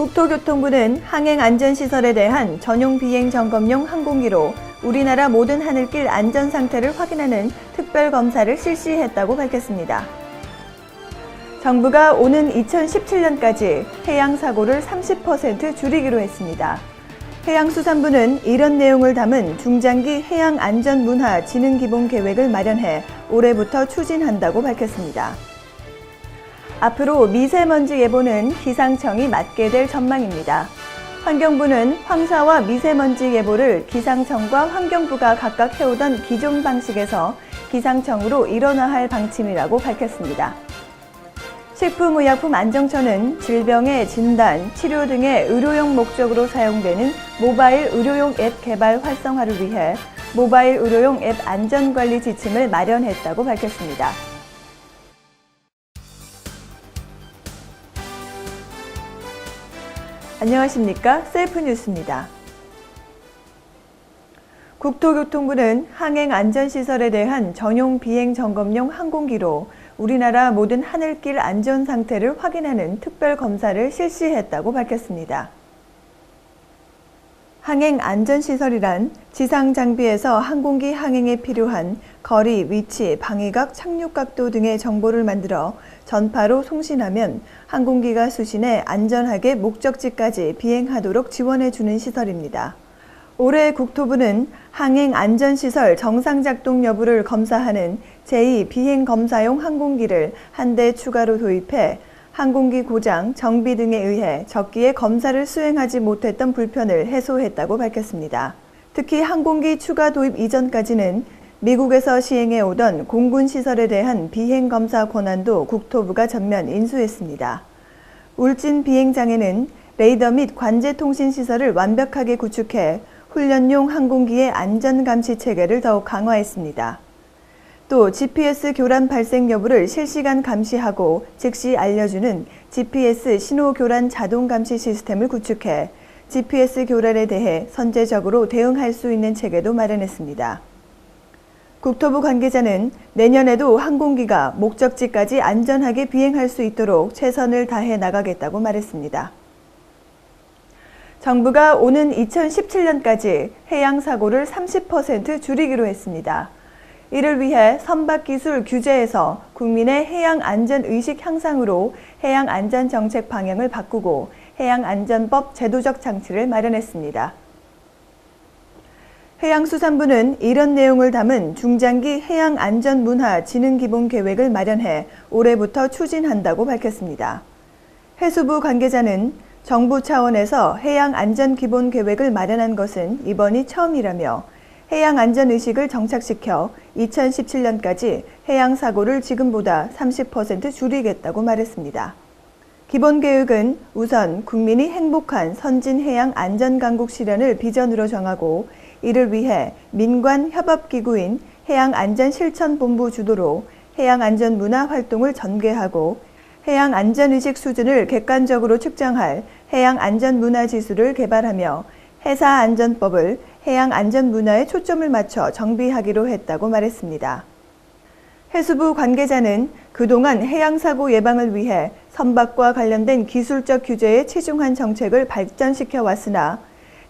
국토교통부는 항행안전시설에 대한 전용 비행 점검용 항공기로 우리나라 모든 하늘길 안전 상태를 확인하는 특별검사를 실시했다고 밝혔습니다. 정부가 오는 2017년까지 해양사고를 30% 줄이기로 했습니다. 해양수산부는 이런 내용을 담은 중장기 해양안전문화 진흥기본계획을 마련해 올해부터 추진한다고 밝혔습니다. 앞으로 미세먼지 예보는 기상청이 맡게 될 전망입니다. 환경부는 황사와 미세먼지 예보를 기상청과 환경부가 각각 해오던 기존 방식에서 기상청으로 일원화할 방침이라고 밝혔습니다. 식품의약품안정처는 질병의 진단, 치료 등의 의료용 목적으로 사용되는 모바일 의료용 앱 개발 활성화를 위해 모바일 의료용 앱 안전관리 지침을 마련했다고 밝혔습니다. 안녕하십니까? 셀프뉴스입니다. 국토교통부는 항행안전시설에 대한 전용 비행점검용 항공기로 우리나라 모든 하늘길 안전 상태를 확인하는 특별검사를 실시했다고 밝혔습니다. 항행안전시설이란 지상장비에서 항공기 항행에 필요한 거리, 위치, 방위각, 착륙각도 등의 정보를 만들어 전파로 송신하면 항공기가 수신해 안전하게 목적지까지 비행하도록 지원해주는 시설입니다. 올해 국토부는 항행안전시설 정상작동 여부를 검사하는 제2비행검사용 항공기를 한 대 추가로 도입해 항공기 고장, 정비 등에 의해 적기에 검사를 수행하지 못했던 불편을 해소했다고 밝혔습니다. 특히 항공기 추가 도입 이전까지는 미국에서 시행해 오던 공군시설에 대한 비행검사 권한도 국토부가 전면 인수했습니다. 울진 비행장에는 레이더 및 관제통신시설을 완벽하게 구축해 훈련용 항공기의 안전감시 체계를 더욱 강화했습니다. 또 GPS 교란 발생 여부를 실시간 감시하고 즉시 알려주는 GPS 신호 교란 자동 감시 시스템을 구축해 GPS 교란에 대해 선제적으로 대응할 수 있는 체계도 마련했습니다. 국토부 관계자는 내년에도 항공기가 목적지까지 안전하게 비행할 수 있도록 최선을 다해 나가겠다고 말했습니다. 정부가 오는 2017년까지 해양사고를 30% 줄이기로 했습니다. 이를 위해 선박기술 규제에서 국민의 해양안전의식 향상으로 해양안전정책 방향을 바꾸고 해양안전법 제도적 장치를 마련했습니다. 해양수산부는 이런 내용을 담은 중장기 해양안전문화 진흥기본계획을 마련해 올해부터 추진한다고 밝혔습니다. 해수부 관계자는 정부 차원에서 해양안전기본계획을 마련한 것은 이번이 처음이라며 해양안전의식을 정착시켜 2017년까지 해양사고를 지금보다 30% 줄이겠다고 말했습니다. 기본계획은 우선 국민이 행복한 선진해양안전강국 실현을 비전으로 정하고 이를 위해 민관협업기구인 해양안전실천본부 주도로 해양안전문화 활동을 전개하고 해양안전의식 수준을 객관적으로 측정할 해양안전문화지수를 개발하며 해사안전법을 해양안전문화에 초점을 맞춰 정비하기로 했다고 말했습니다. 해수부 관계자는 그동안 해양사고 예방을 위해 선박과 관련된 기술적 규제에 치중한 정책을 발전시켜 왔으나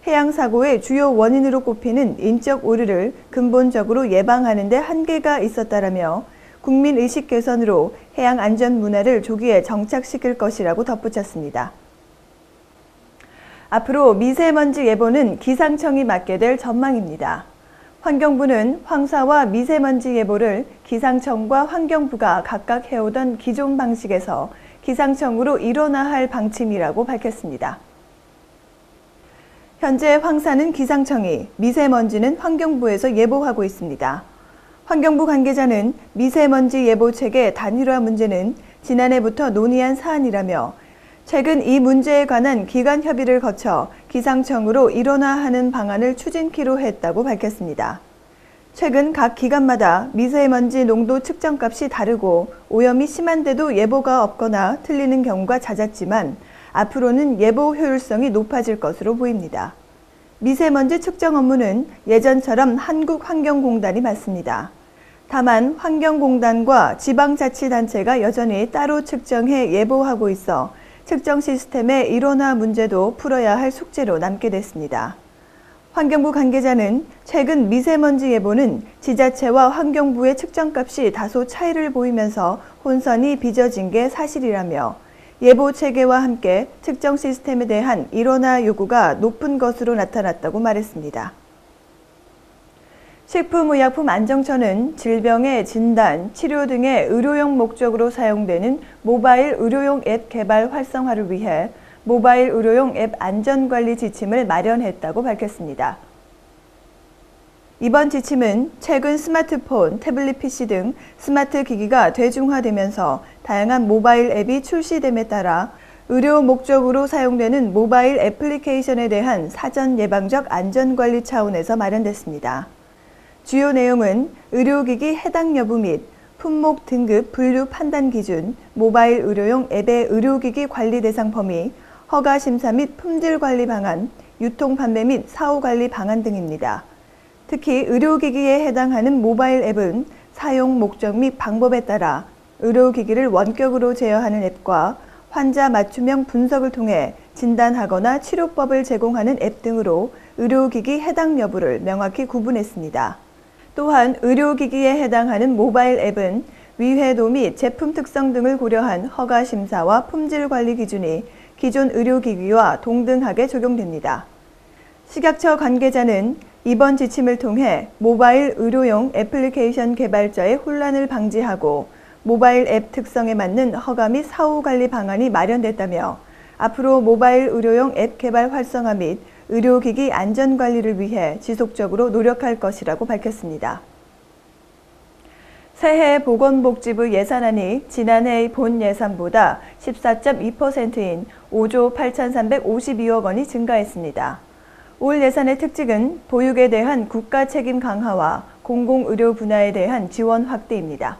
해양사고의 주요 원인으로 꼽히는 인적 오류를 근본적으로 예방하는 데 한계가 있었다라며 국민의식 개선으로 해양안전 문화를 조기에 정착시킬 것이라고 덧붙였습니다. 앞으로 미세먼지 예보는 기상청이 맡게 될 전망입니다. 환경부는 황사와 미세먼지 예보를 기상청과 환경부가 각각 해오던 기존 방식에서 기상청으로 일원화할 방침이라고 밝혔습니다. 현재 황사는 기상청이, 미세먼지는 환경부에서 예보하고 있습니다. 환경부 관계자는 미세먼지 예보 체계 단일화 문제는 지난해부터 논의한 사안이라며 최근 이 문제에 관한 기관 협의를 거쳐 기상청으로 일원화하는 방안을 추진키로 했다고 밝혔습니다. 최근 각 기관마다 미세먼지 농도 측정값이 다르고 오염이 심한데도 예보가 없거나 틀리는 경우가 잦았지만 앞으로는 예보 효율성이 높아질 것으로 보입니다. 미세먼지 측정 업무는 예전처럼 한국환경공단이 맡습니다. 다만 환경공단과 지방자치단체가 여전히 따로 측정해 예보하고 있어 측정 시스템의 일원화 문제도 풀어야 할 숙제로 남게 됐습니다. 환경부 관계자는 최근 미세먼지 예보는 지자체와 환경부의 측정값이 다소 차이를 보이면서 혼선이 빚어진 게 사실이라며 예보 체계와 함께 측정 시스템에 대한 일원화 요구가 높은 것으로 나타났다고 말했습니다. 식품의약품안정처는 질병의 진단, 치료 등의 의료용 목적으로 사용되는 모바일 의료용 앱 개발 활성화를 위해 모바일 의료용 앱 안전관리 지침을 마련했다고 밝혔습니다. 이번 지침은 최근 스마트폰, 태블릿 PC 등 스마트 기기가 대중화되면서 다양한 모바일 앱이 출시됨에 따라 의료 목적으로 사용되는 모바일 애플리케이션에 대한 사전 예방적 안전관리 차원에서 마련됐습니다. 주요 내용은 의료기기 해당 여부 및 품목 등급 분류 판단 기준, 모바일 의료용 앱의 의료기기 관리 대상 범위, 허가 심사 및 품질 관리 방안, 유통 판매 및 사후 관리 방안 등입니다. 특히 의료기기에 해당하는 모바일 앱은 사용 목적 및 방법에 따라 의료기기를 원격으로 제어하는 앱과 환자 맞춤형 분석을 통해 진단하거나 치료법을 제공하는 앱 등으로 의료기기 해당 여부를 명확히 구분했습니다. 또한 의료기기에 해당하는 모바일 앱은 위해도 및 제품 특성 등을 고려한 허가 심사와 품질 관리 기준이 기존 의료기기와 동등하게 적용됩니다. 식약처 관계자는 이번 지침을 통해 모바일 의료용 애플리케이션 개발자의 혼란을 방지하고 모바일 앱 특성에 맞는 허가 및 사후 관리 방안이 마련됐다며 앞으로 모바일 의료용 앱 개발 활성화 및 의료기기 안전관리를 위해 지속적으로 노력할 것이라고 밝혔습니다. 새해 보건복지부 예산안이 지난해의 본 예산보다 14.2%인 5조 8,352억 원이 증가했습니다. 올 예산의 특징은 보육에 대한 국가 책임 강화와 공공의료 분야에 대한 지원 확대입니다.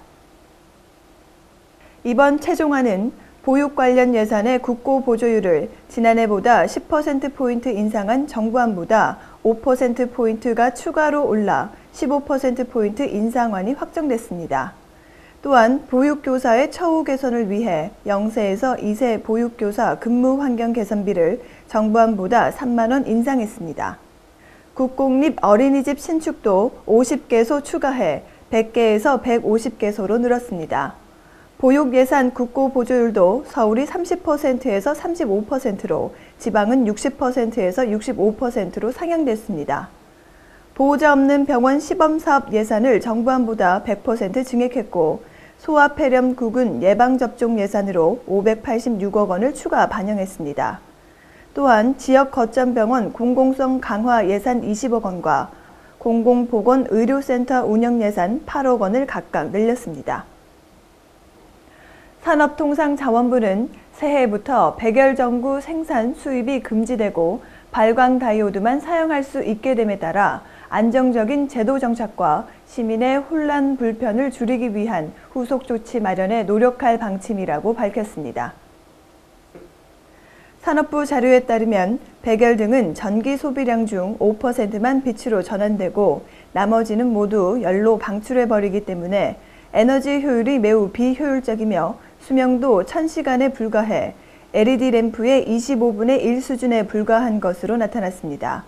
이번 최종안은 보육 관련 예산의 국고 보조율을 지난해보다 10%포인트 인상한 정부안보다 5%포인트가 추가로 올라 15%포인트 인상안이 확정됐습니다. 또한 보육교사의 처우 개선을 위해 0세에서 2세 보육교사 근무 환경 개선비를 정부안보다 3만 원 인상했습니다. 국공립 어린이집 신축도 50개소 추가해 100개에서 150개소로 늘었습니다. 보육 예산 국고 보조율도 서울이 30%에서 35%로 지방은 60%에서 65%로 상향됐습니다. 보호자 없는 병원 시범사업 예산을 정부안보다 100% 증액했고 소아폐렴 구근 예방접종 예산으로 586억 원을 추가 반영했습니다. 또한 지역 거점병원 공공성 강화 예산 20억 원과 공공보건의료센터 운영 예산 8억 원을 각각 늘렸습니다. 산업통상자원부는 새해부터 백열전구 생산 수입이 금지되고 발광 다이오드만 사용할 수 있게 됨에 따라 안정적인 제도 정착과 시민의 혼란 불편을 줄이기 위한 후속 조치 마련에 노력할 방침이라고 밝혔습니다. 산업부 자료에 따르면 백열 등은 전기 소비량 중 5%만 빛으로 전환되고 나머지는 모두 열로 방출해버리기 때문에 에너지 효율이 매우 비효율적이며 수명도 1000시간에 불과해 LED 램프의 25분의 1 수준에 불과한 것으로 나타났습니다.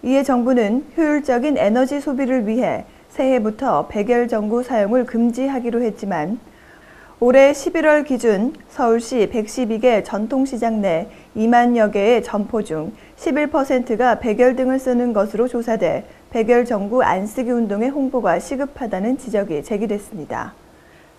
이에 정부는 효율적인 에너지 소비를 위해 새해부터 백열 전구 사용을 금지하기로 했지만 올해 11월 기준 서울시 112개 전통시장 내 2만여 개의 점포 중 11%가 백열 등을 쓰는 것으로 조사돼 백열 전구 안 쓰기 운동의 홍보가 시급하다는 지적이 제기됐습니다.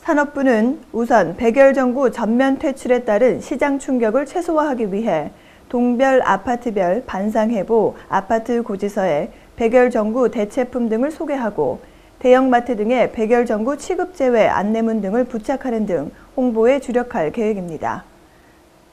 산업부는 우선 백열 전구 전면 퇴출에 따른 시장 충격을 최소화하기 위해 동별 아파트별 반상회보 아파트 고지서에 백열 전구 대체품 등을 소개하고 대형마트 등의 백열 전구 취급 제외 안내문 등을 부착하는 등 홍보에 주력할 계획입니다.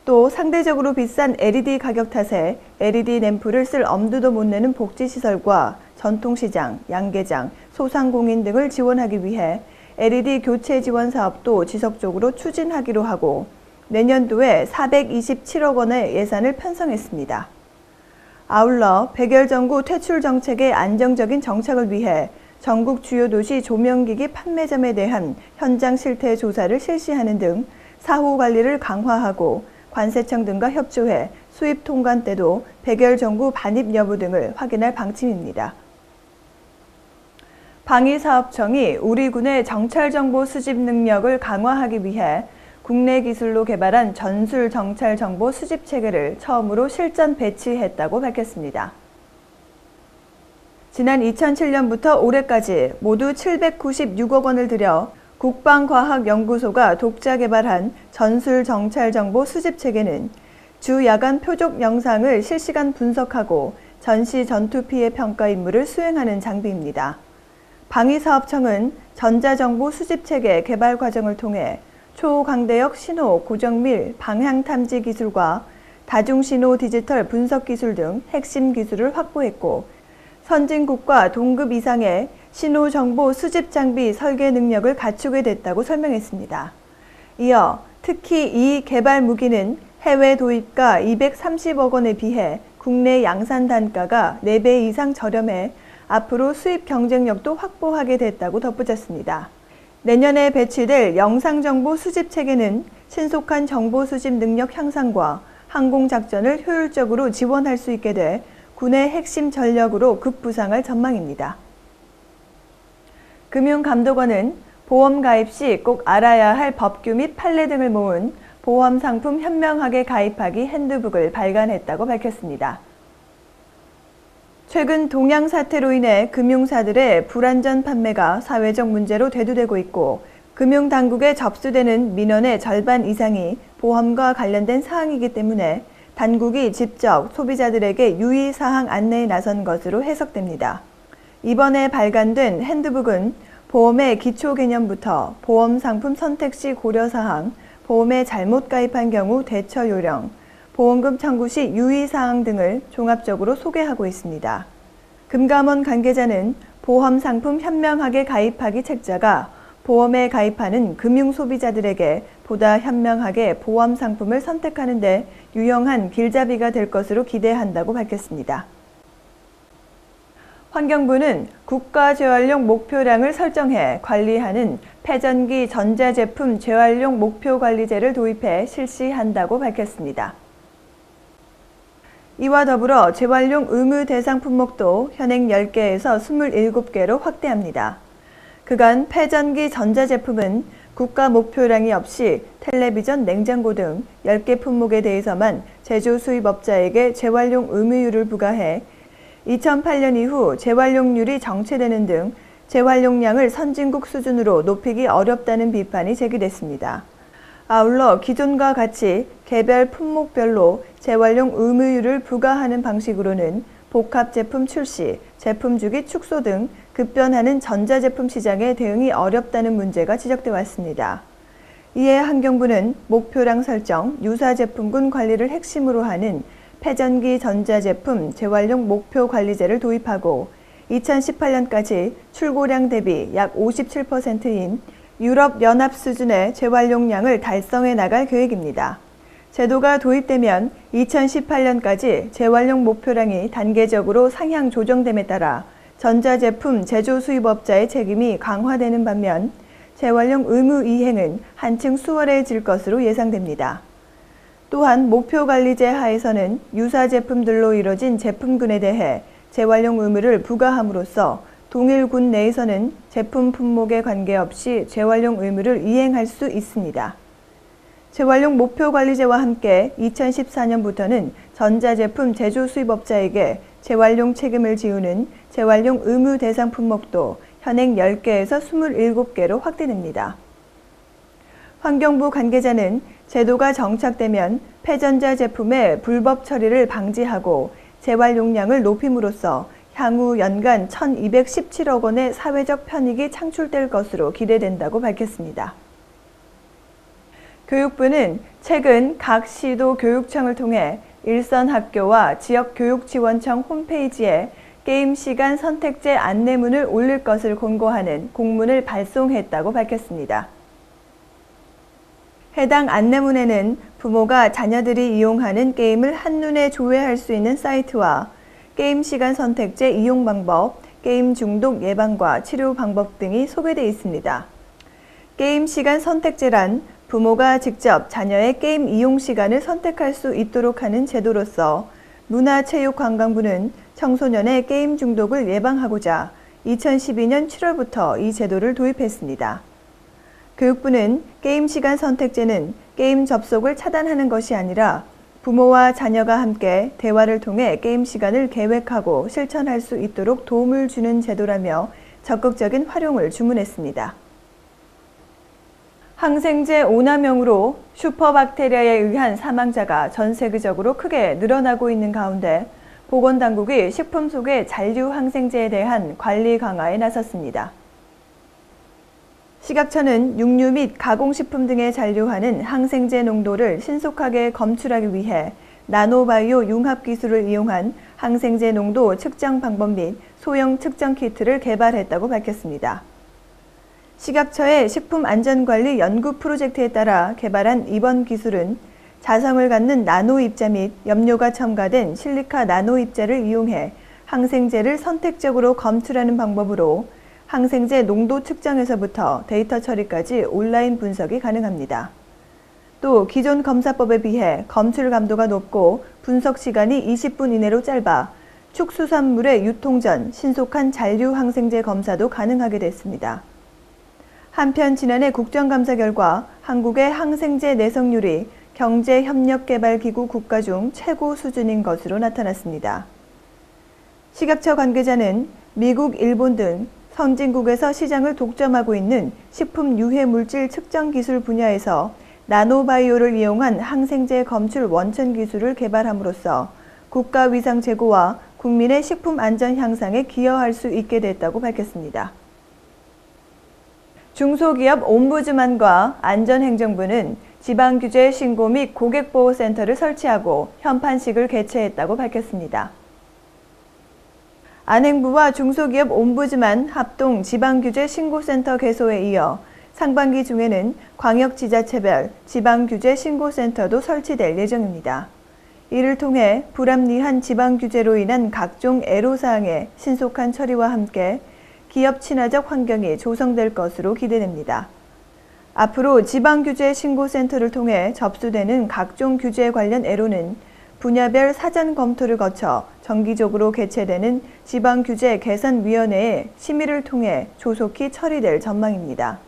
또 상대적으로 비싼 LED 가격 탓에 LED 램프를 쓸 엄두도 못 내는 복지시설과 전통시장, 양계장, 소상공인 등을 지원하기 위해 LED 교체 지원 사업도 지속적으로 추진하기로 하고 내년도에 427억 원의 예산을 편성했습니다. 아울러 백열 전구 퇴출 정책의 안정적인 정착을 위해 전국 주요 도시 조명기기 판매점에 대한 현장 실태 조사를 실시하는 등 사후 관리를 강화하고 관세청 등과 협조해 수입 통관 때도 백열 전구 반입 여부 등을 확인할 방침입니다. 방위사업청이 우리 군의 정찰 정보 수집 능력을 강화하기 위해 국내 기술로 개발한 전술 정찰 정보 수집 체계를 처음으로 실전 배치했다고 밝혔습니다. 지난 2007년부터 올해까지 모두 796억 원을 들여 국방과학연구소가 독자 개발한 전술 정찰 정보 수집 체계는 주 야간 표적 영상을 실시간 분석하고 전시 전투 피해 평가 임무를 수행하는 장비입니다. 방위사업청은 전자정보 수집 체계 개발 과정을 통해 초강대역 신호 고정밀 방향 탐지 기술과 다중신호 디지털 분석 기술 등 핵심 기술을 확보했고, 선진국과 동급 이상의 신호 정보 수집 장비 설계 능력을 갖추게 됐다고 설명했습니다. 이어 특히 이 개발 무기는 해외 도입가 230억 원에 비해 국내 양산 단가가 4배 이상 저렴해 앞으로 수입 경쟁력도 확보하게 됐다고 덧붙였습니다. 내년에 배치될 영상정보 수집 체계는 신속한 정보 수집 능력 향상과 항공작전을 효율적으로 지원할 수 있게 돼 군의 핵심 전력으로 급부상할 전망입니다. 금융감독원은 보험 가입 시 꼭 알아야 할 법규 및 판례 등을 모은 보험 상품 현명하게 가입하기 핸드북을 발간했다고 밝혔습니다. 최근 동양 사태로 인해 금융사들의 불안전 판매가 사회적 문제로 대두되고 있고, 금융당국에 접수되는 민원의 절반 이상이 보험과 관련된 사항이기 때문에 당국이 직접 소비자들에게 유의사항 안내에 나선 것으로 해석됩니다. 이번에 발간된 핸드북은 보험의 기초 개념부터 보험 상품 선택 시 고려사항, 보험에 잘못 가입한 경우 대처 요령, 보험금 청구 시 유의사항 등을 종합적으로 소개하고 있습니다. 금감원 관계자는 보험 상품 현명하게 가입하기 책자가 보험에 가입하는 금융 소비자들에게 보다 현명하게 보험 상품을 선택하는 데 유용한 길잡이가 될 것으로 기대한다고 밝혔습니다. 환경부는 국가 재활용 목표량을 설정해 관리하는 폐전기 전자제품 재활용 목표 관리제를 도입해 실시한다고 밝혔습니다. 이와 더불어 재활용 의무 대상 품목도 현행 10개에서 27개로 확대합니다. 그간 폐전기 전자제품은 국가 목표량이 없이 텔레비전, 냉장고 등 10개 품목에 대해서만 제조 수입업자에게 재활용 의무율을 부과해 2008년 이후 재활용률이 정체되는 등 재활용량을 선진국 수준으로 높이기 어렵다는 비판이 제기됐습니다. 아울러 기존과 같이 개별 품목별로 재활용 의무율을 부과하는 방식으로는 복합 제품 출시, 제품 주기 축소 등 급변하는 전자제품 시장에 대응이 어렵다는 문제가 지적돼 왔습니다. 이에 환경부는 목표량 설정, 유사 제품군 관리를 핵심으로 하는 폐전기 전자제품 재활용 목표 관리제를 도입하고 2018년까지 출고량 대비 약 57%인 유럽연합 수준의 재활용량을 달성해 나갈 계획입니다. 제도가 도입되면 2018년까지 재활용 목표량이 단계적으로 상향 조정됨에 따라 전자제품 제조 수입업자의 책임이 강화되는 반면 재활용 의무 이행은 한층 수월해질 것으로 예상됩니다. 또한 목표관리제 하에서는 유사 제품들로 이뤄진 제품군에 대해 재활용 의무를 부과함으로써 동일 군 내에서는 제품 품목에 관계없이 재활용 의무를 이행할 수 있습니다. 재활용 목표관리제와 함께 2014년부터는 전자제품 제조 수입업자에게 재활용 책임을 지우는 재활용 의무 대상 품목도 현행 10개에서 27개로 확대됩니다. 환경부 관계자는 제도가 정착되면 폐전자 제품의 불법 처리를 방지하고 재활용량을 높임으로써 향후 연간 1,217억 원의 사회적 편익이 창출될 것으로 기대된다고 밝혔습니다. 교육부는 최근 각 시도 교육청을 통해 일선 학교와 지역교육지원청 홈페이지에 게임 시간 선택제 안내문을 올릴 것을 권고하는 공문을 발송했다고 밝혔습니다. 해당 안내문에는 부모가 자녀들이 이용하는 게임을 한눈에 조회할 수 있는 사이트와 게임 시간 선택제 이용 방법, 게임 중독 예방과 치료 방법 등이 소개되어 있습니다. 게임 시간 선택제란 부모가 직접 자녀의 게임 이용 시간을 선택할 수 있도록 하는 제도로서 문화체육관광부는 청소년의 게임 중독을 예방하고자 2012년 7월부터 이 제도를 도입했습니다. 교육부는 게임 시간 선택제는 게임 접속을 차단하는 것이 아니라 부모와 자녀가 함께 대화를 통해 게임 시간을 계획하고 실천할 수 있도록 도움을 주는 제도라며 적극적인 활용을 주문했습니다. 항생제 오남용으로 슈퍼박테리아에 의한 사망자가 전 세계적으로 크게 늘어나고 있는 가운데 보건당국이 식품 속의 잔류 항생제에 대한 관리 강화에 나섰습니다. 식약처는 육류 및 가공식품 등에 잔류하는 항생제 농도를 신속하게 검출하기 위해 나노바이오 융합 기술을 이용한 항생제 농도 측정 방법 및 소형 측정 키트를 개발했다고 밝혔습니다. 식약처의 식품안전관리 연구 프로젝트에 따라 개발한 이번 기술은 자성을 갖는 나노 입자 및 염료가 첨가된 실리카 나노 입자를 이용해 항생제를 선택적으로 검출하는 방법으로 항생제 농도 측정에서부터 데이터 처리까지 온라인 분석이 가능합니다. 또 기존 검사법에 비해 검출 감도가 높고 분석 시간이 20분 이내로 짧아 축수산물의 유통 전 신속한 잔류 항생제 검사도 가능하게 됐습니다. 한편 지난해 국정감사 결과 한국의 항생제 내성률이 경제협력개발기구 국가 중 최고 수준인 것으로 나타났습니다. 식약처 관계자는 미국, 일본 등 선진국에서 시장을 독점하고 있는 식품 유해 물질 측정 기술 분야에서 나노바이오를 이용한 항생제 검출 원천 기술을 개발함으로써 국가 위상 제고와 국민의 식품 안전 향상에 기여할 수 있게 됐다고 밝혔습니다. 중소기업 옴부즈만과 안전행정부는 지방규제 신고 및 고객보호센터를 설치하고 현판식을 개최했다고 밝혔습니다. 안행부와 중소기업 옴부즈만 합동 지방규제 신고센터 개소에 이어 상반기 중에는 광역지자체별 지방규제 신고센터도 설치될 예정입니다. 이를 통해 불합리한 지방규제로 인한 각종 애로사항의 신속한 처리와 함께 기업 친화적 환경이 조성될 것으로 기대됩니다. 앞으로 지방규제 신고센터를 통해 접수되는 각종 규제 관련 애로는 분야별 사전 검토를 거쳐 정기적으로 개최되는 지방규제 개선위원회의 심의를 통해 조속히 처리될 전망입니다.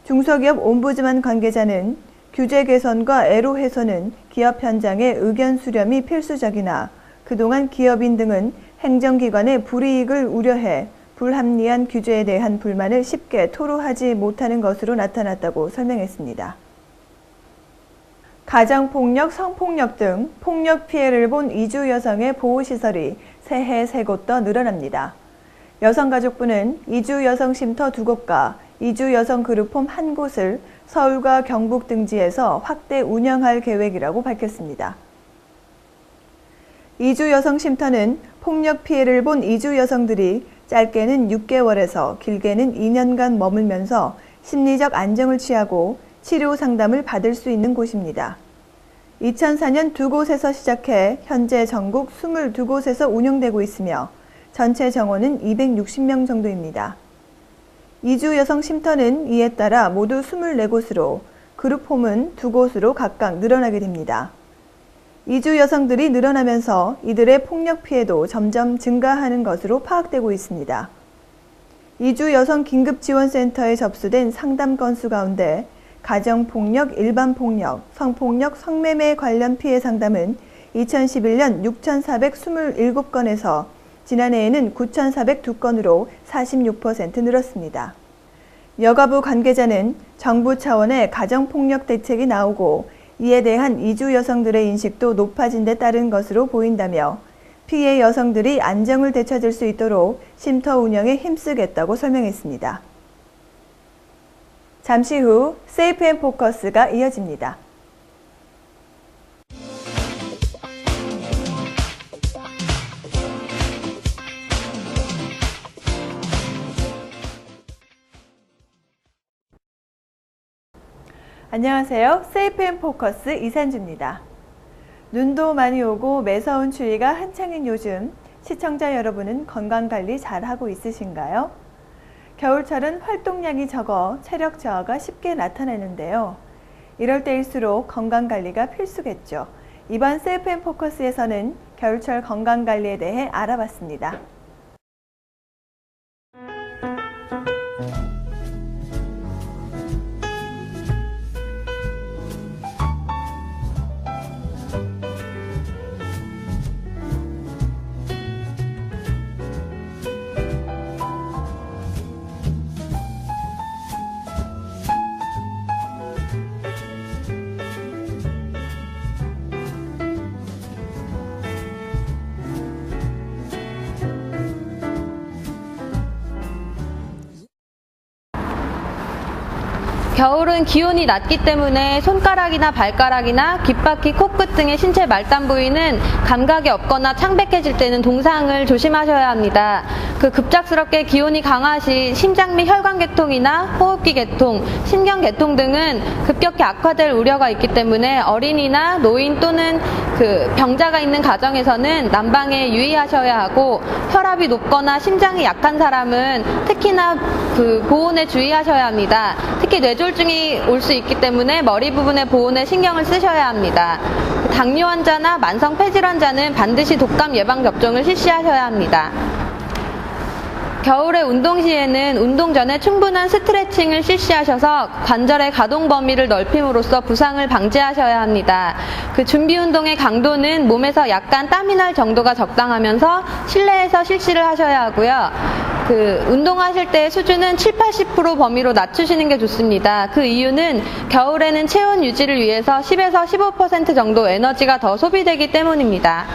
중소기업 옴부즈만 관계자는 규제 개선과 애로 해소는 기업 현장의 의견 수렴이 필수적이나 그동안 기업인 등은 행정기관의 불이익을 우려해 불합리한 규제에 대한 불만을 쉽게 토로하지 못하는 것으로 나타났다고 설명했습니다. 가정폭력, 성폭력 등 폭력 피해를 본 이주 여성의 보호시설이 새해 새 곳 더 늘어납니다. 여성가족부는 이주 여성 쉼터 2곳과 이주 여성 그룹홈 1곳을 서울과 경북 등지에서 확대 운영할 계획이라고 밝혔습니다. 이주 여성 쉼터는 폭력 피해를 본 이주 여성들이 짧게는 6개월에서 길게는 2년간 머물면서 심리적 안정을 취하고 치료 상담을 받을 수 있는 곳입니다. 2004년 2곳에서 시작해 현재 전국 22곳에서 운영되고 있으며 전체 정원은 260명 정도입니다. 이주 여성 쉼터는 이에 따라 모두 24곳으로 그룹홈은 2곳으로 각각 늘어나게 됩니다. 이주 여성들이 늘어나면서 이들의 폭력 피해도 점점 증가하는 것으로 파악되고 있습니다. 이주 여성 긴급지원센터에 접수된 상담 건수 가운데 가정폭력, 일반폭력, 성폭력, 성매매 관련 피해 상담은 2011년 6,427건에서 지난해에는 9,402건으로 46% 늘었습니다. 여가부 관계자는 정부 차원의 가정폭력 대책이 나오고 이에 대한 이주 여성들의 인식도 높아진 데 따른 것으로 보인다며 피해 여성들이 안정을 되찾을 수 있도록 쉼터 운영에 힘쓰겠다고 설명했습니다. 잠시 후 세이프앤포커스가 이어집니다. 안녕하세요. 세이프앤포커스 이산주입니다. 눈도 많이 오고 매서운 추위가 한창인 요즘 시청자 여러분은 건강관리 잘하고 있으신가요? 겨울철은 활동량이 적어 체력 저하가 쉽게 나타나는데요. 이럴 때일수록 건강관리가 필수겠죠. 이번 CFM 포커스에서는 겨울철 건강관리에 대해 알아봤습니다. 겨울은 기온이 낮기 때문에 손가락이나 발가락이나 귓바퀴, 코끝 등의 신체 말단 부위는 감각이 없거나 창백해질 때는 동상을 조심하셔야 합니다. 급작스럽게 기온이 강하시 심장 및 혈관계통이나 호흡기 계통, 신경계통 등은 급격히 악화될 우려가 있기 때문에 어린이나 노인 또는 병자가 있는 가정에서는 난방에 유의하셔야 하고, 혈압이 높거나 심장이 약한 사람은 특히나 보온에 주의하셔야 합니다. 특히 뇌졸중이 올 수 있기 때문에 머리 부분의 보온에 신경을 쓰셔야 합니다. 당뇨 환자나 만성 폐질 환자는 반드시 독감 예방 접종을 실시하셔야 합니다. 겨울에 운동 시에는 운동 전에 충분한 스트레칭을 실시하셔서 관절의 가동 범위를 넓힘으로써 부상을 방지하셔야 합니다. 준비 운동의 강도는 몸에서 약간 땀이 날 정도가 적당하면서 실내에서 실시를 하셔야 하고요. 운동하실 때 수준은 70-80% 범위로 낮추시는 게 좋습니다. 이유는 겨울에는 체온 유지를 위해서 10에서 15% 정도 에너지가 더 소비되기 때문입니다.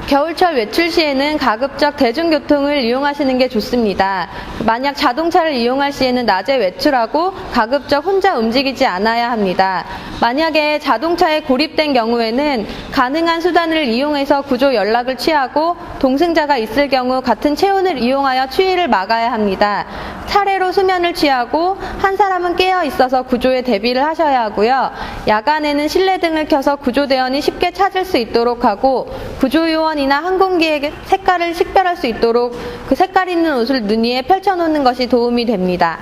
겨울철 외출 시에는 가급적 대중교통을 이용하시는 게 좋습니다. 만약 자동차를 이용할 시에는 낮에 외출하고 가급적 혼자 움직이지 않아야 합니다. 만약에 자동차에 고립된 경우에는 가능한 수단을 이용해서 구조 연락을 취하고 동승자가 있을 경우 같은 체온을 이용하여 추위를 막아야 합니다. 차례로 수면을 취하고 한 사람은 깨어 있어서 구조에 대비를 하셔야 하고요. 야간에는 실내등을 켜서 구조대원이 쉽게 찾을 수 있도록 하고, 구조요원이나 항공기의 색깔을 식별할 수 있도록 색깔 있는 옷을 눈 위에 펼쳐놓는 것이 도움이 됩니다.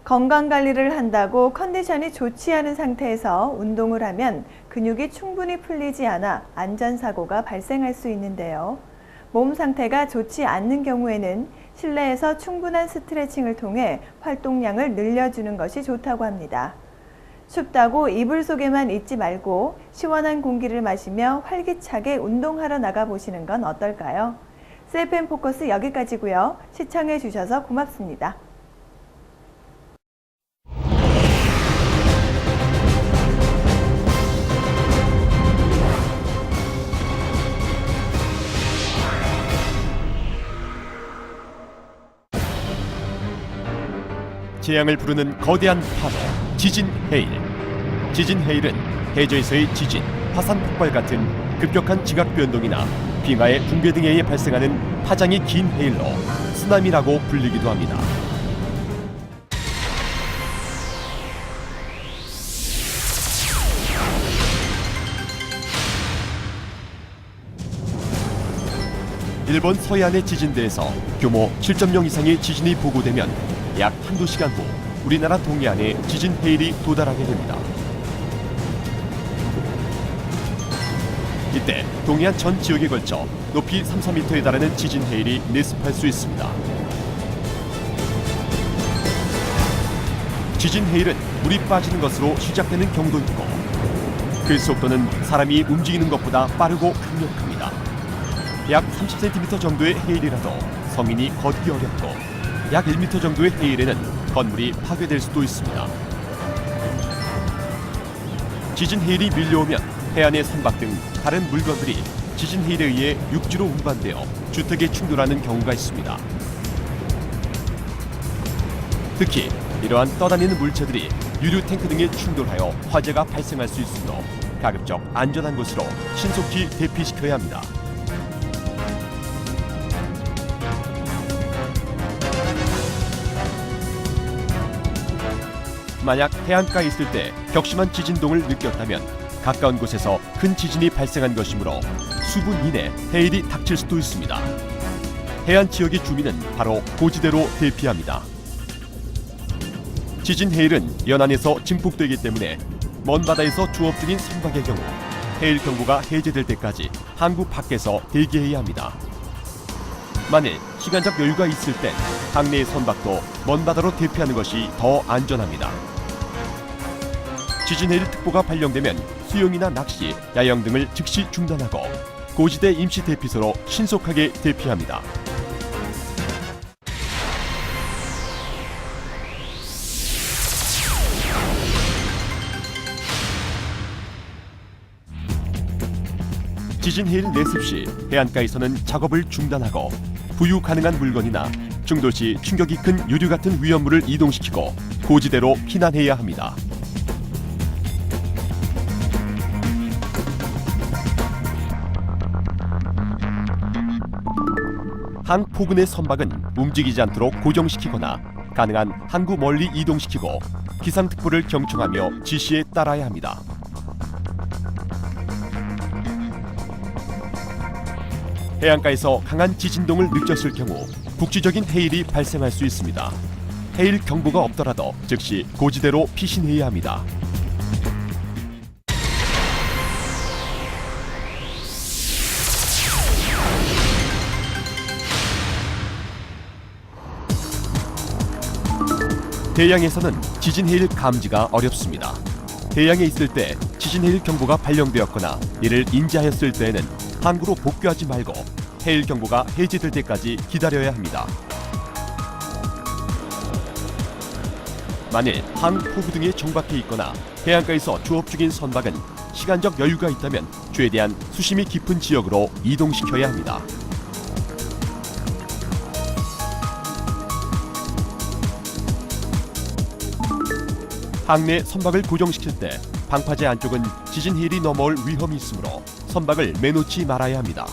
건강관리를 한다고 컨디션이 좋지 않은 상태에서 운동을 하면 근육이 충분히 풀리지 않아 안전사고가 발생할 수 있는데요. 몸 상태가 좋지 않는 경우에는 실내에서 충분한 스트레칭을 통해 활동량을 늘려주는 것이 좋다고 합니다. 춥다고 이불 속에만 있지 말고 시원한 공기를 마시며 활기차게 운동하러 나가보시는 건 어떨까요? CFM 포커스 여기까지고요. 시청해 주셔서 고맙습니다. 재앙을 부르는 거대한 파도, 지진 해일. 지진 해일은 해저에서의 지진, 화산 폭발 같은 급격한 지각 변동이나 빙하의 붕괴 등에 의해 발생하는 파장이 긴 해일로 쓰나미라고 불리기도 합니다. 일본 서해안의 지진대에서 규모 7.0 이상의 지진이 보고되면 약 한두 시간 후 우리나라 동해안에 지진 해일이 도달하게 됩니다. 이때 동해안 전 지역에 걸쳐 높이 3-4m에 달하는 지진 해일이 내습할 수 있습니다. 지진 해일은 물이 빠지는 것으로 시작되는 경우도 있고, 그 속도는 사람이 움직이는 것보다 빠르고 강력합니다. 약 30cm 정도의 해일이라도 성인이 걷기 어렵고, 약 1m 정도의 해일에는 건물이 파괴될 수도 있습니다. 지진 해일이 밀려오면 해안의 선박 등 다른 물건들이 지진 해일에 의해 육지로 운반되어 주택에 충돌하는 경우가 있습니다. 특히 이러한 떠다니는 물체들이 유류 탱크 등에 충돌하여 화재가 발생할 수 있으므로 가급적 안전한 곳으로 신속히 대피시켜야 합니다. 만약 해안가에 있을 때 격심한 지진동을 느꼈다면 가까운 곳에서 큰 지진이 발생한 것이므로 수분 이내 해일이 닥칠 수도 있습니다. 해안 지역의 주민은 바로 고지대로 대피합니다. 지진 해일은 연안에서 증폭되기 때문에 먼 바다에서 조업 중인 선박의 경우 해일 경보가 해제될 때까지 항구 밖에서 대기해야 합니다. 만일 시간적 여유가 있을 땐 항내의 선박도 먼 바다로 대피하는 것이 더 안전합니다. 지진 해일 특보가 발령되면 수영이나 낚시, 야영 등을 즉시 중단하고 고지대 임시 대피소로 신속하게 대피합니다. 지진 해일 내습 시 해안가에서는 작업을 중단하고 부유 가능한 물건이나 충돌 시 충격이 큰 유류 같은 위험물을 이동시키고 고지대로 피난해야 합니다. 한 포근의 선박은 움직이지 않도록 고정시키거나 가능한 항구 멀리 이동시키고 기상특보를 경청하며 지시에 따라야 합니다. 해안가에서 강한 지진동을 느꼈을 경우 국지적인 해일이 발생할 수 있습니다. 해일 경보가 없더라도 즉시 고지대로 피신해야 합니다. 대양에서는 지진 해일 감지가 어렵습니다. 대양에 있을 때 지진 해일 경보가 발령되었거나 이를 인지하였을 때에는 항구로 복귀하지 말고 해일 경보가 해제될 때까지 기다려야 합니다. 만일 항포구 등에 정박해 있거나 해안가에서 조업 중인 선박은 시간적 여유가 있다면 최대한 수심이 깊은 지역으로 이동시켜야 합니다. 항내 선박을 고정시킬 때 방파제 안쪽은 지진 해일이 넘어올 위험이 있으므로 선박을 매놓지 말아야 합니다.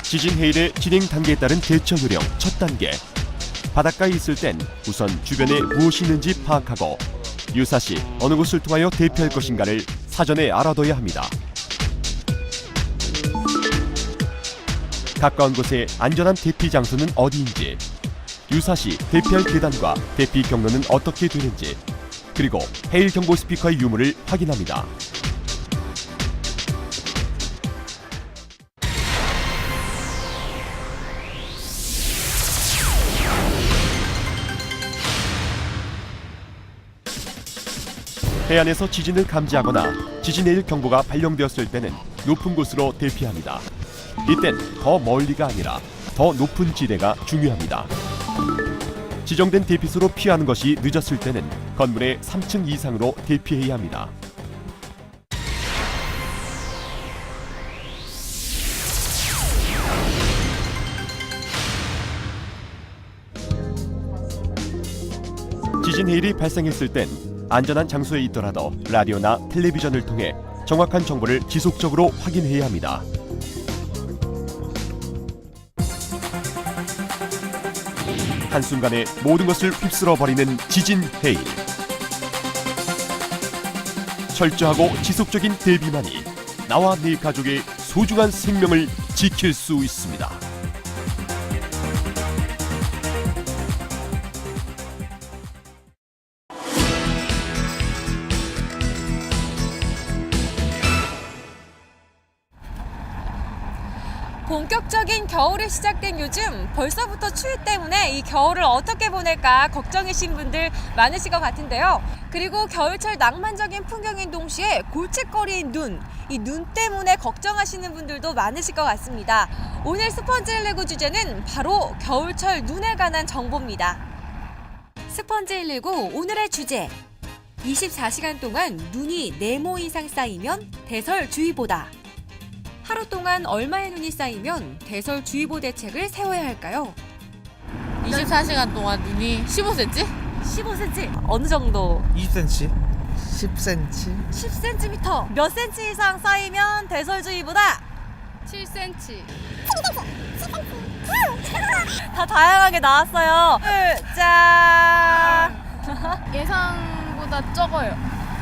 지진 해일의 진행 단계에 따른 대처 요령 첫 단계. 바닷가에 있을 땐 우선 주변에 무엇이 있는지 파악하고 유사시 어느 곳을 통하여 대피할 것인가를 사전에 알아둬야 합니다. 가까운 곳에 안전한 대피 장소는 어디인지, 유사시 대피할 계단과 대피 경로는 어떻게 되는지, 그리고 해일 경보 스피커의 유무를 확인합니다. 해안에서 지진을 감지하거나 지진 해일 경보가 발령되었을 때는 높은 곳으로 대피합니다. 이땐 더 멀리가 아니라 더 높은 지대가 중요합니다. 지정된 대피소로 피하는 것이 늦었을 때는 건물의 3층 이상으로 대피해야 합니다. 지진 해일이 발생했을 땐 안전한 장소에 있더라도 라디오나 텔레비전을 통해 정확한 정보를 지속적으로 확인해야 합니다. 한순간에 모든 것을 휩쓸어버리는 지진 해일. 철저하고 지속적인 대비만이 나와 네 가족의 소중한 생명을 지킬 수 있습니다. 본격적인 겨울이 시작된 요즘 벌써부터 추위 때문에 이 겨울을 어떻게 보낼까 걱정이신 분들 많으실 것 같은데요. 그리고 겨울철 낭만적인 풍경인 동시에 골칫거리인 눈, 이 눈 때문에 걱정하시는 분들도 많으실 것 같습니다. 오늘 스펀지119 주제는 바로 겨울철 눈에 관한 정보입니다. 스펀지119 오늘의 주제, 24시간 동안 눈이 네모 이상 쌓이면 대설주의보다. 하루 동안 얼마의 눈이 쌓이면 대설주의보 대책을 세워야 할까요? 24시간 동안 눈이 15cm? 15cm? 어느 정도? 20cm? 10cm? 10cm? 몇 cm 이상 쌓이면 대설주의보다? 7cm. 다 다양하게 나왔어요. 짠. 예상보다 적어요.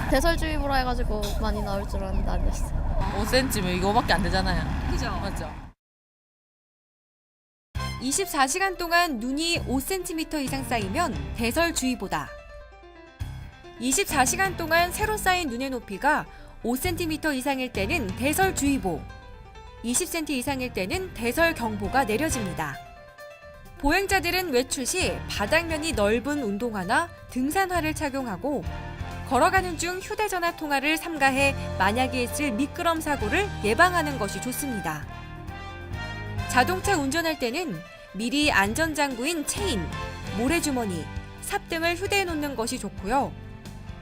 대설주의보라 해가지고 많이 나올 줄 알았는데 안 됐어요. 5cm면 이거밖에 안 되잖아요. 그죠? 맞죠? 24시간 동안 눈이 5cm 이상 쌓이면 대설주의보다. 24시간 동안 새로 쌓인 눈의 높이가 5cm 이상일 때는 대설주의보, 20cm 이상일 때는 대설경보가 내려집니다. 보행자들은 외출 시 바닥면이 넓은 운동화나 등산화를 착용하고 걸어가는 중 휴대전화 통화를 삼가해 만약에 있을 미끄럼 사고를 예방하는 것이 좋습니다. 자동차 운전할 때는 미리 안전장구인 체인, 모래주머니, 삽 등을 휴대해 놓는 것이 좋고요.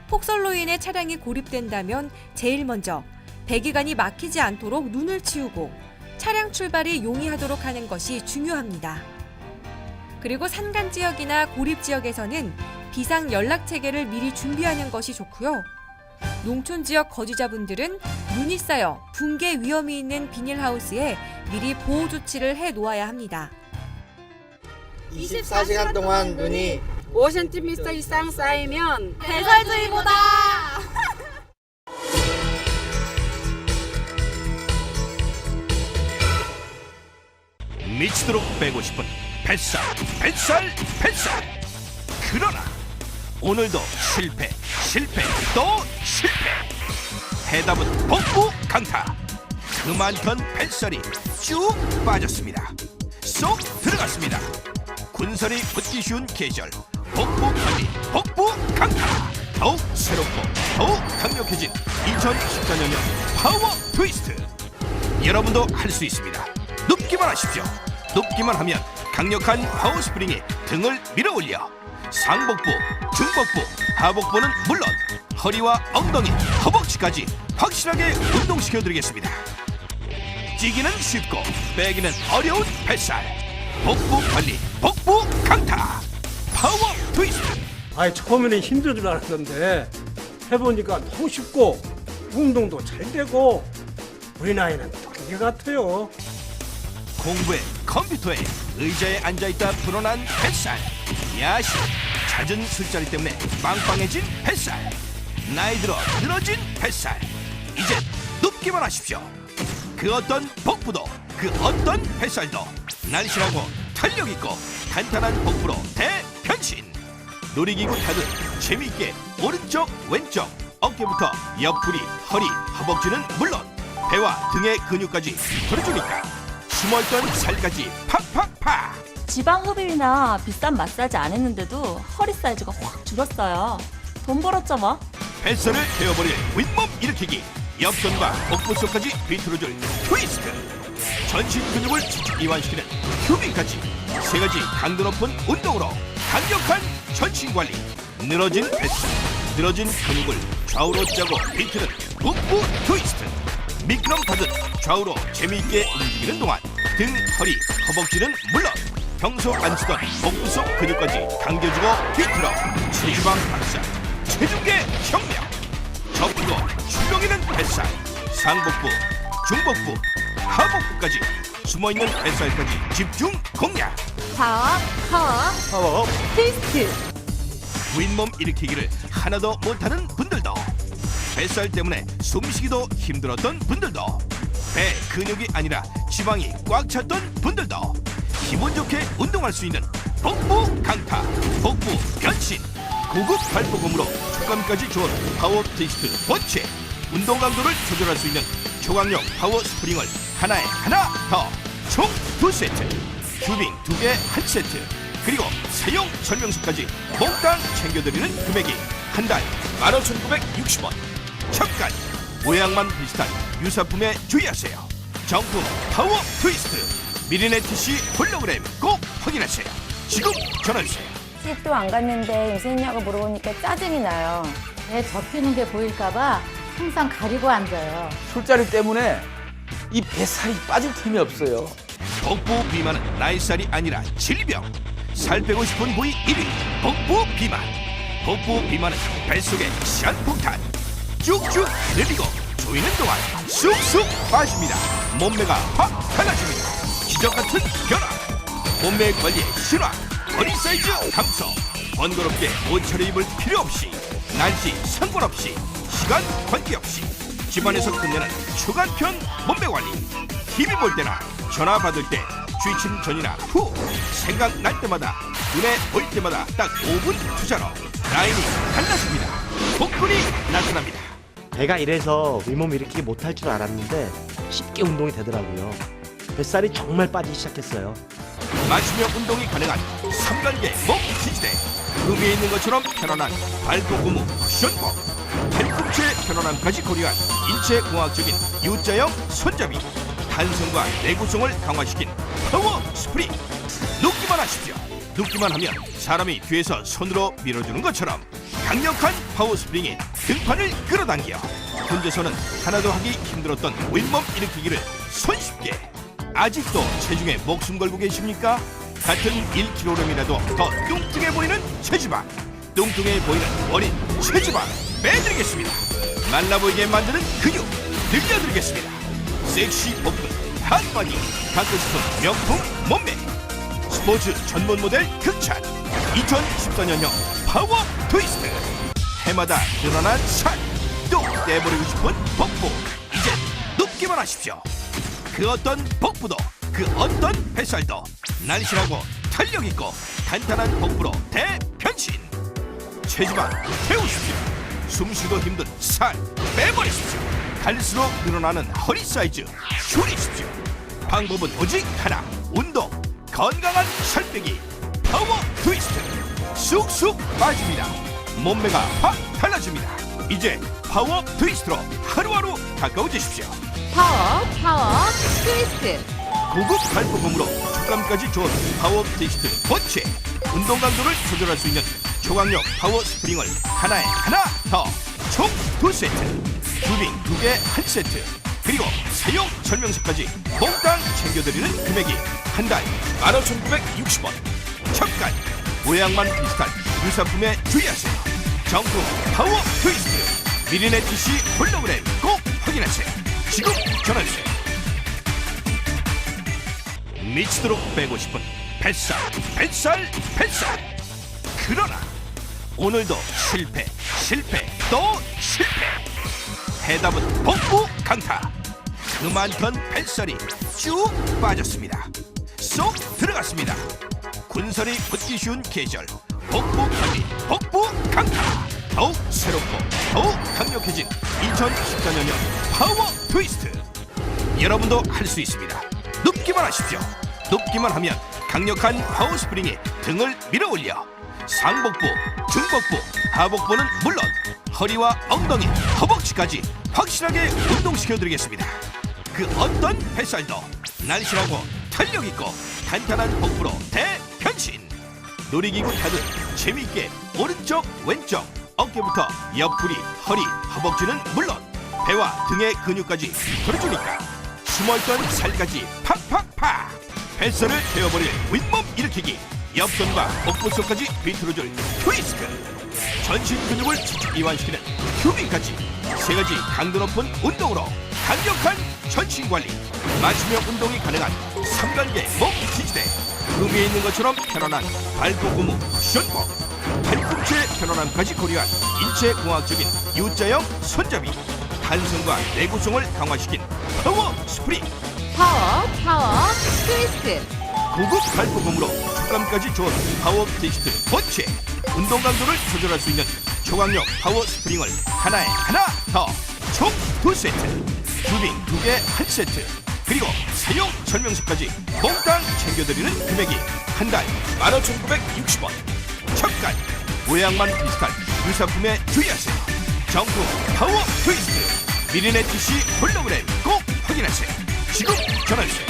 폭설로 인해 차량이 고립된다면 제일 먼저 배기관이 막히지 않도록 눈을 치우고 차량 출발이 용이하도록 하는 것이 중요합니다. 그리고 산간 지역이나 고립 지역에서는 비상 연락 체계를 미리 준비하는 것이 좋고요. 농촌 지역 거주자분들은 눈이 쌓여 붕괴 위험이 있는 비닐하우스에 미리 보호 조치를 해 놓아야 합니다. 24시간 동안 눈이 5cm 이상 쌓이면 대설주의보다! 미치도록 빼고 싶은 뱃살, 뱃살, 뱃살. 그러나 오늘도 실패, 또 실패. 해답은 복부 강타. 그 많던 뱃살이 쭉 빠졌습니다. 쏙 들어갔습니다. 군살이 붙기 쉬운 계절, 복부 관리, 복부 강타. 더욱 새롭고 더욱 강력해진 2014년형 파워 트위스트. 여러분도 할 수 있습니다. 눕기만 하십시오. 눕기만 하면 강력한 파워 스프링이 등을 밀어 올려 상복부, 중복부, 하복부는 물론 허리와 엉덩이, 허벅지까지 확실하게 운동시켜드리겠습니다. 찌기는 쉽고 빼기는 어려운 뱃살. 복부 관리, 복부 강타. 파워 트위스트. 아이 처음에는 힘들 줄 알았는데 해보니까 너무 쉽고 운동도 잘 되고 우리 나이는 동기 같아요. 공부에 컴퓨터에 의자에 앉아있다 불어난 뱃살. 야식, 잦은 술자리 때문에 빵빵해진 뱃살. 나이 들어 늘어진 뱃살. 이제 눕기만 하십시오. 그 어떤 복부도 그 어떤 뱃살도 날씬하고 탄력있고 탄탄한 복부로 대변신. 놀이기구 타듯 재미있게 오른쪽 왼쪽 어깨부터 옆구리, 허리, 허벅지는 물론 배와 등의 근육까지 풀어주니까 숨어있던 살까지 팍팍팍. 지방 흡입이나 비싼 마사지 안 했는데도 허리 사이즈가 확 줄었어요. 돈 벌었죠 뭐. 뱃살을 베어버릴 윗몸 일으키기. 옆선과 복부 속까지 비틀어줄 트위스트. 전신 근육을 지직 이완시키는 큐빙까지 세 가지 강도 높은 운동으로 강력한 전신 관리. 늘어진 뱃살, 늘어진 근육을 좌우로 짜고 비트는 복부 트위스트. 미끄럼 타듯 좌우로 재미있게 움직이는 동안 등, 허리, 허벅지는 물론 평소 안 쓰던 복부 속 근육까지 당겨주고 비틀어 체지방 박살, 체중계 혁명. 접히고 출렁이는 뱃살, 상복부, 중복부, 하복부까지 숨어있는 뱃살까지 집중 공략. 파워 트위스트. 윗몸 일으키기를 하나도 못하는 분들도, 뱃살 때문에 숨쉬기도 힘들었던 분들도, 배 근육이 아니라 지방이 꽉 찼던 분들도 기분 좋게 운동할 수 있는 복부 강타, 복부 변신. 고급 발포금으로 촉감까지 좋은 파워 트위스트 본체. 운동 강도를 조절할 수 있는 초강력 파워 스프링을 하나에 하나 더. 총 2세트. 큐빙 2개 1세트. 그리고 사용 설명서까지 몽땅 챙겨드리는 금액이 한 달 15,960원. 잠깐 모양만 비슷한 유사품에 주의하세요. 정품 파워 트위스트 미리네 TC 홀로그램 꼭 확인하세요. 지금 전화주세요. 시집도 안 갔는데 요새 있냐고 물어보니까 짜증이 나요. 배 접히는 게 보일까봐 항상 가리고 앉아요. 술자리 때문에 이 뱃살이 빠질 틈이 없어요. 복부 비만은 나이살이 아니라 질병. 살 빼고 싶은 부위 1위 복부 비만. 복부 비만은 뱃속에 시한폭탄. 쭉쭉 늘리고 조이는 동안 쑥쑥 빠집니다. 몸매가 확 달라집니다. 기적같은 변화. 몸매 관리의 신화, 허리 사이즈 감소, 번거롭게 옷 차려입을 필요 없이, 날씨 상관없이, 시간 관계없이 집안에서 끝내는 초간편 몸매 관리. TV 볼 때나 전화 받을 때, 취침 전이나 후, 생각날 때마다, 눈에 보일 때마다 딱 5분 투자로 라인이 달라집니다. 복근이 나타납니다. 배가 이래서 윗몸 일으키기 못할 줄 알았는데 쉽게 운동이 되더라고요. 뱃살이 정말 빠지기 시작했어요. 마시며 운동이 가능한 3단계 목 지지대, 의미에 있는 것처럼 편안한 발도 고무 쿠션복, 팔꿈치의 편안함까지 고려한 인체공학적인 U자형 손잡이, 탄성과 내구성을 강화시킨 파워 스프링. 눕기만 하십시오. 눕기만 하면 사람이 뒤에서 손으로 밀어주는 것처럼 강력한 파워 스프링이 등판을 끌어당겨 혼자서는 하나도 하기 힘들었던 윗몸 일으키기를 손쉽게. 아직도 체중에 목숨 걸고 계십니까? 같은 1kg이라도 더 뚱뚱해 보이는 체지방, 뚱뚱해 보이는 어린 체지방 빼드리겠습니다. 말라 보이게 만드는 근육 늘려드리겠습니다. 섹시 복근 핫바디, 갖고 싶은 명품 몸매, 스포츠 전문 모델 극찬 2014년형 파워 트위스트. 해마다 늘어난 살, 또 떼버리고 싶은 복부, 이제 눕기만 하십시오. 그 어떤 복부도, 그 어떤 뱃살도 날씬하고 탄력있고 간단한 복부로 대변신. 체지방 태우십시오. 숨쉬기도 힘든 살 빼버리십시오. 갈수록 늘어나는 허리 사이즈 줄이십시오. 방법은 오직 하나, 운동, 건강한 살 빼기. 파워 트위스트. 쑥쑥 빠집니다. 몸매가 확 달라집니다. 이제 파워 트위스트로 하루하루 가까워지십시오. 파워 트위스트. 고급 발포폼으로 촉감까지 좋은 파워 트위스트 본체. 운동 강도를 조절할 수 있는 초강력 파워 스프링을 하나에 하나 더, 총 2세트, 튜빙 2개 1세트, 그리고 사용 설명서까지 몽땅 챙겨드리는 금액이 한 달 15,960원. 잠깐 모양만 비슷한 유사품에 주의하세요. 정품 파워 트위스트 미리넷 PC 홀로그램 꼭 확인하세요. 지금 전화주세요. 미치도록 빼고 싶은 뱃살. 그러나 오늘도 실패 또 실패. 해답은 복부 강타. 그 많던 뱃살이 쭉 빠졌습니다. 쏙 들어갔습니다. 군살이 붙기 쉬운 계절, 복부 관리, 복부 강타. 더욱 새롭고 더욱 강력해진 2014년형 파워 트위스트. 여러분도 할 수 있습니다. 눕기만 하십시오. 눕기만 하면 강력한 파워 스프링이 등을 밀어올려 상복부, 중복부, 하복부는 물론 허리와 엉덩이, 허벅지까지 확실하게 운동시켜드리겠습니다. 그 어떤 뱃살도 날씬하고 탄력있고 간단한 복부로 대변신. 놀이기구 타듯 재미있게 오른쪽 왼쪽 어깨부터 옆구리, 허리, 허벅지는 물론 배와 등의 근육까지 풀어주니까 숨어있던 살까지 팍팍팍. 뱃살을 태워버릴 윗몸 일으키기, 옆선과 복부 속까지 비틀어줄 트위스트, 전신 근육을 직접 이완시키는 튜빙까지 세 가지 강도 높은 운동으로 강력한 전신 관리. 마시며 운동이 가능한 3단계 목 지지대, 의미에 있는 것처럼 편안한 발도 고무 쿠션복, 팔꿈치의 편안함까지 고려한 인체공학적인 U자형 손잡이, 탄성과 내구성을 강화시킨 파워 스프링. 파워 트위스트. 고급 발포폼으로 촉감까지 좋은 파워 트위스트 본체. 운동 강도를 조절할 수 있는 초강력 파워 스프링을 하나에 하나 더, 총 2세트, 튜빙 2개 1세트, 그리고 사용 설명서까지 몽땅 챙겨드리는 금액이 한 달 15,960원. 잠깐 모양만 비슷한 유사품에 주의하세요. 정품 파워 트위스트 미리넷 PC 홀로그램 꼭 확인하세요. 지금 전화주세요.